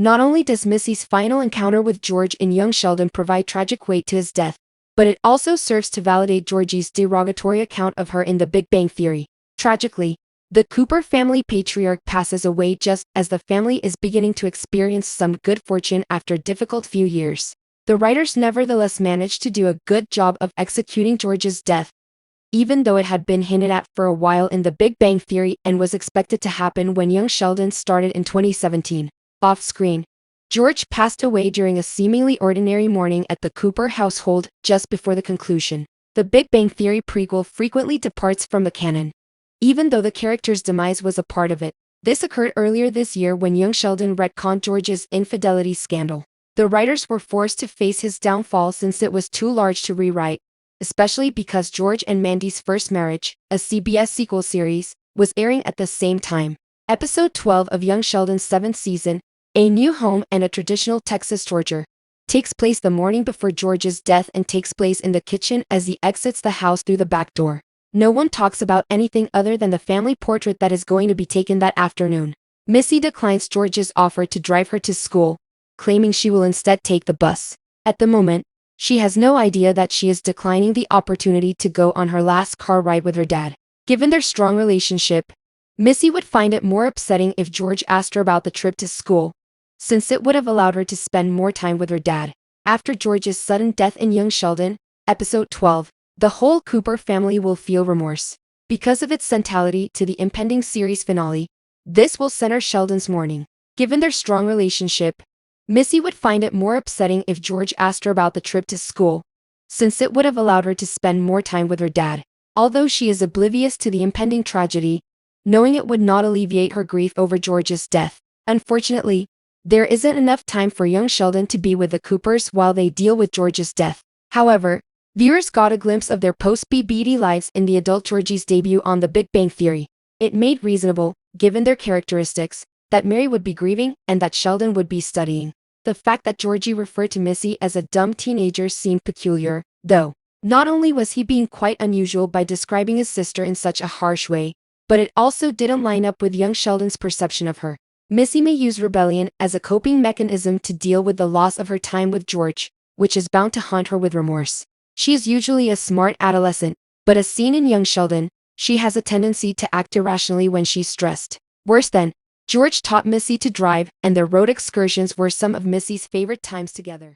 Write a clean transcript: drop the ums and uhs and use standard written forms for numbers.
Not only does Missy's final encounter with George and young Sheldon provide tragic weight to his death, but it also serves to validate Georgie's derogatory account of her in The Big Bang Theory. Tragically, the Cooper family patriarch passes away just as the family is beginning to experience some good fortune after a difficult few years. The writers nevertheless managed to do a good job of executing George's death, even though it had been hinted at for a while in The Big Bang Theory and was expected to happen when young Sheldon started in 2017. Off-screen, George passed away during a seemingly ordinary morning at the Cooper household just before the conclusion. The Big Bang Theory prequel frequently departs from the canon, even though the character's demise was a part of it. This occurred earlier this year when young Sheldon retconned George's infidelity scandal. The writers were forced to face his downfall since it was too large to rewrite, especially because George and Mandy's First Marriage, a CBS sequel series, was airing at the same time. Episode 12 of young Sheldon's 7th season, A New Home and a Traditional Texas Torture, takes place the morning before George's death and takes place in the kitchen as he exits the house through the back door. No one talks about anything other than the family portrait that is going to be taken that afternoon. Missy declines George's offer to drive her to school, claiming she will instead take the bus. At the moment, she has no idea that she is declining the opportunity to go on her last car ride with her dad. Given their strong relationship, Missy would find it more upsetting if George asked her about the trip to school, since it would have allowed her to spend more time with her dad. After George's sudden death in young Sheldon, episode 12, the whole Cooper family will feel remorse. Because of its centrality to the impending series finale, this will center Sheldon's mourning. Given their strong relationship, Missy would find it more upsetting if George asked her about the trip to school, since it would have allowed her to spend more time with her dad. Although she is oblivious to the impending tragedy, knowing it would not alleviate her grief over George's death. Unfortunately, there isn't enough time for young Sheldon to be with the Coopers while they deal with George's death. However, viewers got a glimpse of their post-BBD lives in the adult Georgie's debut on The Big Bang Theory. It made reasonable, given their characteristics, that Mary would be grieving and that Sheldon would be studying. The fact that Georgie referred to Missy as a dumb teenager seemed peculiar, though. Not only was he being quite unusual by describing his sister in such a harsh way, but it also didn't line up with young Sheldon's perception of her. Missy may use rebellion as a coping mechanism to deal with the loss of her time with George, which is bound to haunt her with remorse. She is usually a smart adolescent, but as seen in young Sheldon, she has a tendency to act irrationally when she's stressed. Worse than, George taught Missy to drive, and their road excursions were some of Missy's favorite times together.